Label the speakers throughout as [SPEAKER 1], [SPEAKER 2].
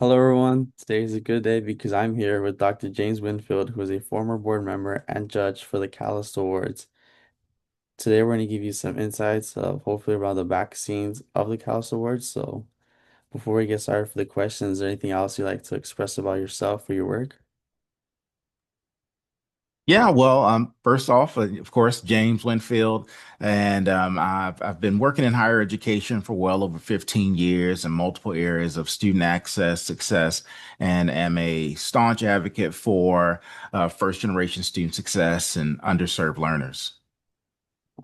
[SPEAKER 1] Hello, everyone. Today is a good day because I'm here with Dr. James Winfield, who is a former board member and judge for the Callis Awards. Today, we're going to give you some insights of hopefully around the back scenes of the Callis Awards. So, before we get started for the questions, is there anything else you'd like to express about yourself or your work?
[SPEAKER 2] Yeah, well, first off, of course, James Winfield, and I've been working in higher education for well over 15 years in multiple areas of student access, success, and am a staunch advocate for first generation student success and underserved learners.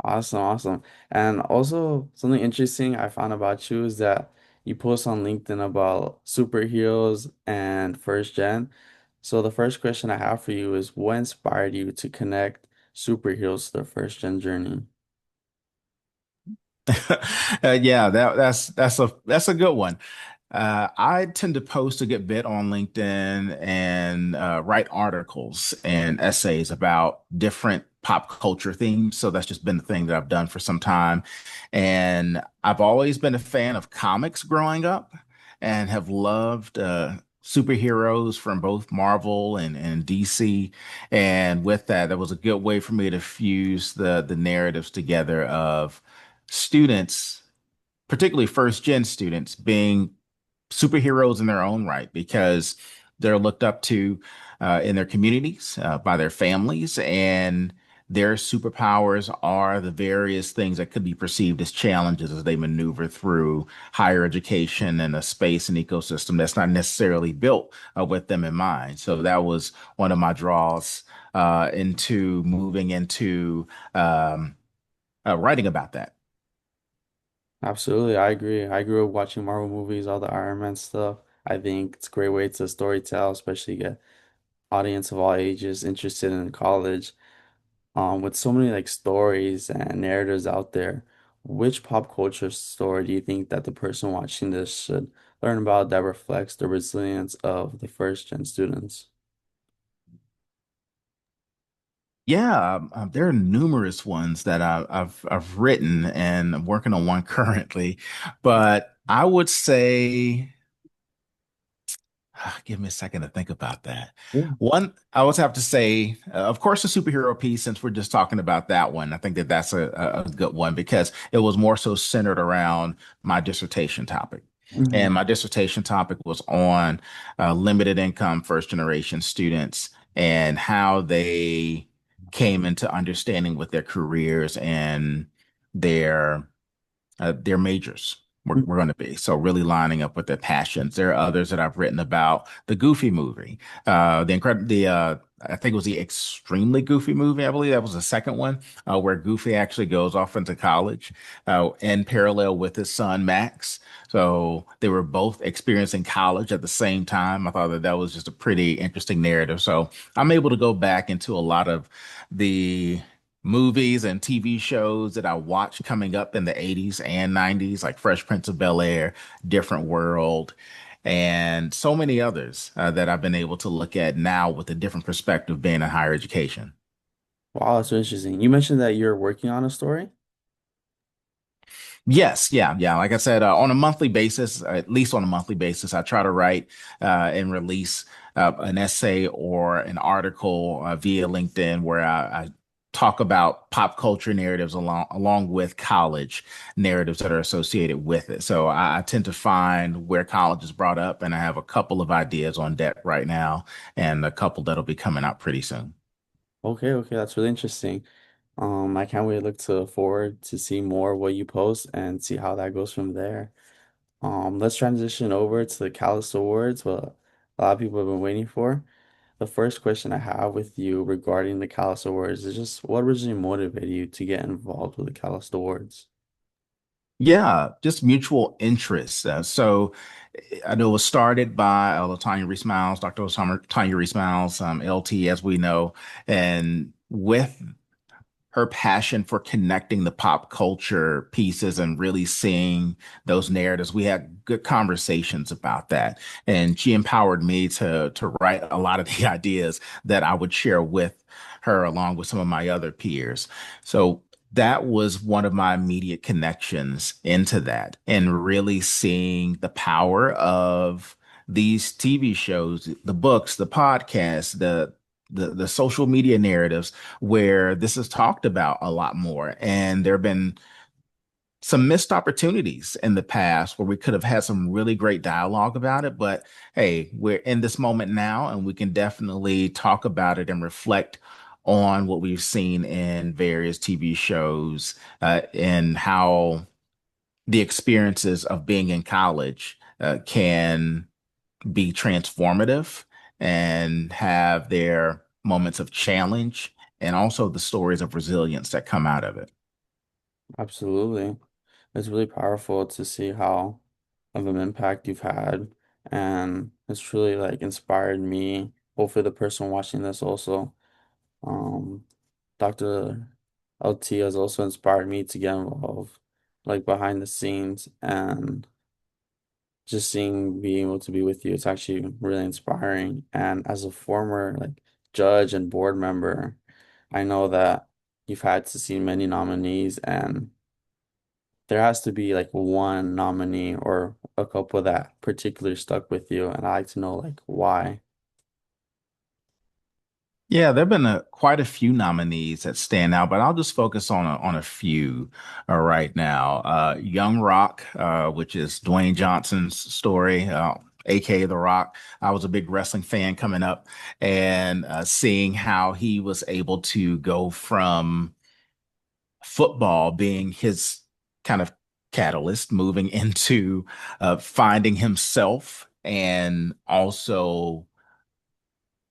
[SPEAKER 1] Awesome, awesome. And also, something interesting I found about you is that you post on LinkedIn about superheroes and first gen. So the first question I have for you is what inspired you to connect superheroes to the first gen journey?
[SPEAKER 2] Yeah, that's a good one. I tend to post a good bit on LinkedIn and write articles and essays about different pop culture themes. So that's just been the thing that I've done for some time. And I've always been a fan of comics growing up and have loved superheroes from both Marvel and DC. And with that, that was a good way for me to fuse the narratives together of students, particularly first gen students, being superheroes in their own right because they're looked up to in their communities by their families, and their superpowers are the various things that could be perceived as challenges as they maneuver through higher education and a space and ecosystem that's not necessarily built with them in mind. So that was one of my draws into moving into writing about that.
[SPEAKER 1] Absolutely, I agree. I grew up watching Marvel movies, all the Iron Man stuff. I think it's a great way to story tell, especially get audience of all ages interested in college. With so many like stories and narratives out there, which pop culture story do you think that the person watching this should learn about that reflects the resilience of the first gen students?
[SPEAKER 2] Yeah, there are numerous ones that I've written, and I'm working on one currently. But I would say, give me a second to think about that.
[SPEAKER 1] Yeah.
[SPEAKER 2] One, I would have to say, of course, the superhero piece. Since we're just talking about that one, I think that that's a good one because it was more so centered around my dissertation topic.
[SPEAKER 1] Mhm.
[SPEAKER 2] And my dissertation topic was on limited income first generation students and how they came into understanding with their careers and their majors were going to be. So really lining up with their passions. There are others that I've written about. The Goofy movie, I think it was the Extremely Goofy movie. I believe that was the second one, where Goofy actually goes off into college, in parallel with his son Max. So they were both experiencing college at the same time. I thought that that was just a pretty interesting narrative. So I'm able to go back into a lot of the movies and TV shows that I watched coming up in the 80s and 90s, like Fresh Prince of Bel-Air, Different World, and so many others that I've been able to look at now with a different perspective being in higher education.
[SPEAKER 1] Wow, that's so interesting. You mentioned that you're working on a story.
[SPEAKER 2] Yes, yeah, yeah. Like I said, on a monthly basis, at least on a monthly basis, I try to write and release an essay or an article via LinkedIn where I talk about pop culture narratives along with college narratives that are associated with it. So I tend to find where college is brought up, and I have a couple of ideas on deck right now, and a couple that'll be coming out pretty soon.
[SPEAKER 1] Okay, okay, that's really interesting. I can't wait to look to forward to see more what you post and see how that goes from there. Let's transition over to the Callis Awards, what a lot of people have been waiting for. The first question I have with you regarding the Callis Awards is just what originally motivated you to get involved with the Callis Awards?
[SPEAKER 2] Yeah, just mutual interests. I know it was started by Latanya Reese Miles, Dr. Tanya Reese Miles, LT, as we know, and with her passion for connecting the pop culture pieces and really seeing those narratives. We had good conversations about that. And she empowered me to write a lot of the ideas that I would share with her along with some of my other peers. So that was one of my immediate connections into that and really seeing the power of these TV shows, the books, the podcasts, the social media narratives where this is talked about a lot more. And there have been some missed opportunities in the past where we could have had some really great dialogue about it. But hey, we're in this moment now, and we can definitely talk about it and reflect on what we've seen in various TV shows, and how the experiences of being in college can be transformative and have their moments of challenge, and also the stories of resilience that come out of it.
[SPEAKER 1] Absolutely. It's really powerful to see how of an impact you've had. And it's truly like inspired me. Hopefully the person watching this also. Um, Dr. LT has also inspired me to get involved, like behind the scenes and just seeing being able to be with you. It's actually really inspiring. And as a former like judge and board member, I know that you've had to see many nominees and there has to be like one nominee or a couple that particularly stuck with you, and I like to know like why.
[SPEAKER 2] Yeah, there have been quite a few nominees that stand out, but I'll just focus on a few right now. Young Rock, which is Dwayne Johnson's story, aka The Rock. I was a big wrestling fan coming up, and seeing how he was able to go from football being his kind of catalyst, moving into finding himself, and also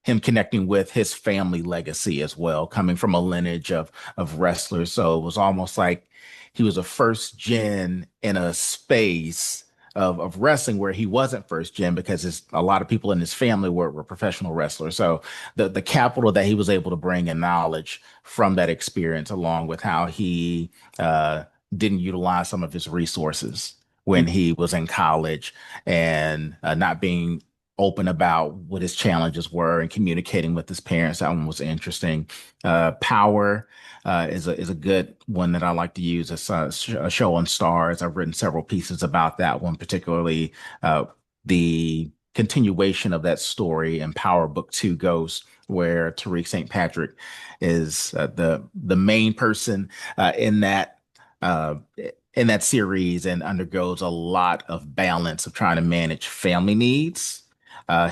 [SPEAKER 2] him connecting with his family legacy as well, coming from a lineage of wrestlers. So it was almost like he was a first gen in a space of wrestling where he wasn't first gen because a lot of people in his family were professional wrestlers. So the capital that he was able to bring and knowledge from that experience, along with how he uh, didn't utilize some of his resources when he was in college, and not being open about what his challenges were and communicating with his parents. That one was interesting. Power is a good one that I like to use as a show on Stars. I've written several pieces about that one, particularly the continuation of that story in Power Book Two Ghost, where Tariq St. Patrick is the main person in that. Uh, in that series, and undergoes a lot of balance of trying to manage family needs,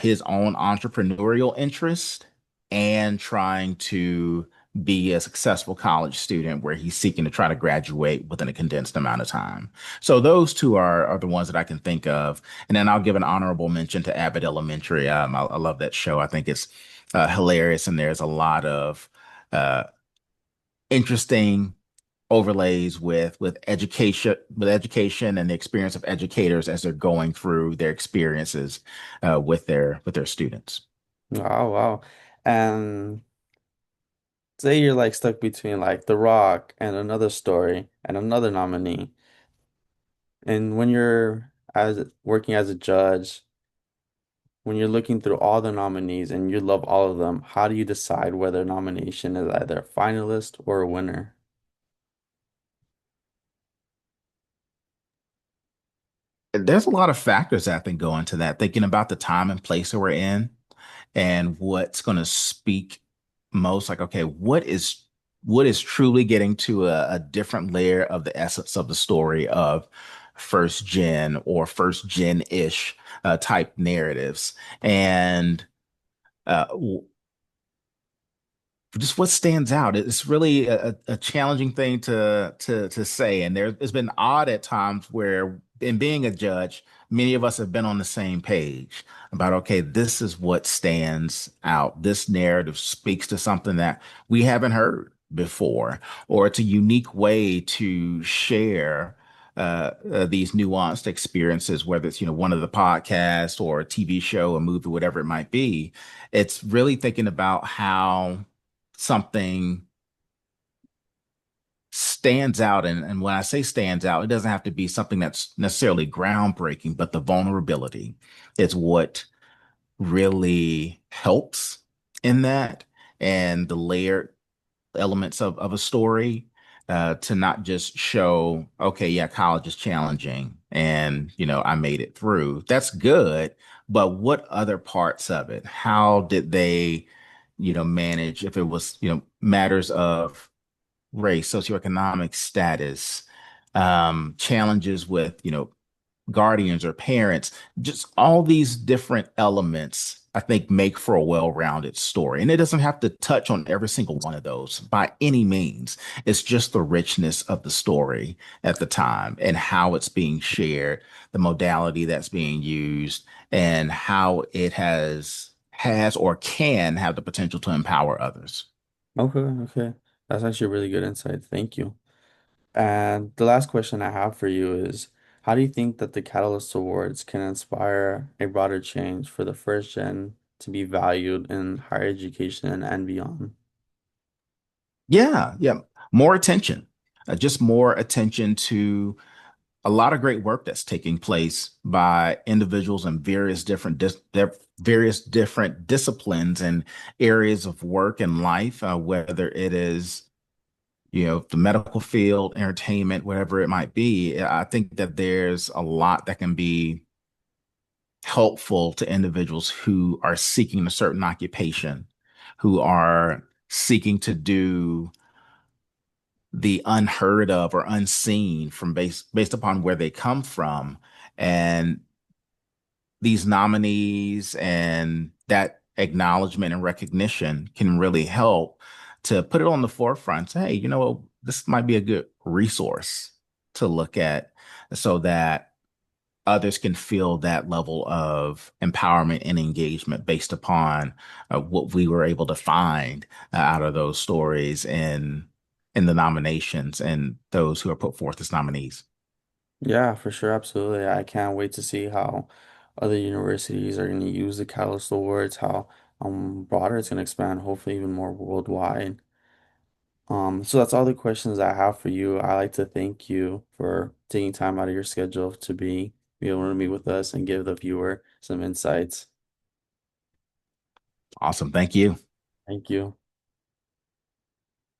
[SPEAKER 2] his own entrepreneurial interest, and trying to be a successful college student where he's seeking to try to graduate within a condensed amount of time. So those two are the ones that I can think of. And then I'll give an honorable mention to Abbott Elementary. I love that show. I think it's hilarious, and there's a lot of uh, interesting overlays with education and the experience of educators as they're going through their experiences with their students.
[SPEAKER 1] Wow, wow. And say you're like stuck between like The Rock and another story and another nominee. And when you're as working as a judge, when you're looking through all the nominees and you love all of them, how do you decide whether a nomination is either a finalist or a winner?
[SPEAKER 2] There's a lot of factors that I think go into that, thinking about the time and place that we're in and what's going to speak most. Like, okay, what is truly getting to a different layer of the essence of the story of first gen or first gen-ish type narratives, and uh, just what stands out. It's really a challenging thing to say, and it's been odd at times where, in being a judge, many of us have been on the same page about, okay, this is what stands out. This narrative speaks to something that we haven't heard before, or it's a unique way to share these nuanced experiences, whether it's, one of the podcasts or a TV show, a movie, whatever it might be. It's really thinking about how something stands out. And when I say stands out, it doesn't have to be something that's necessarily groundbreaking, but the vulnerability is what really helps in that, and the layered elements of a story, to not just show, okay, yeah, college is challenging, and, I made it through. That's good. But what other parts of it? How did they, manage if it was, matters of race, socioeconomic status, challenges with, guardians or parents, just all these different elements, I think, make for a well-rounded story. And it doesn't have to touch on every single one of those by any means. It's just the richness of the story at the time and how it's being shared, the modality that's being used, and how it has or can have the potential to empower others.
[SPEAKER 1] Okay, okay. That's actually a really good insight. Thank you. And the last question I have for you is, how do you think that the Catalyst Awards can inspire a broader change for the first gen to be valued in higher education and beyond?
[SPEAKER 2] Yeah, yeah. More attention, just more attention to a lot of great work that's taking place by individuals in various different disciplines and areas of work and life, whether it is, the medical field, entertainment, whatever it might be. I think that there's a lot that can be helpful to individuals who are seeking a certain occupation, who are seeking to do the unheard of or unseen from based upon where they come from. And these nominees and that acknowledgement and recognition can really help to put it on the forefront. Say, hey, this might be a good resource to look at so that others can feel that level of empowerment and engagement based upon what we were able to find out of those stories in the nominations and those who are put forth as nominees.
[SPEAKER 1] Yeah, for sure, absolutely. I can't wait to see how other universities are going to use the Catalyst Awards, how broader it's going to expand, hopefully even more worldwide. So that's all the questions I have for you. I like to thank you for taking time out of your schedule to be able to meet with us and give the viewer some insights.
[SPEAKER 2] Awesome. Thank you.
[SPEAKER 1] Thank you.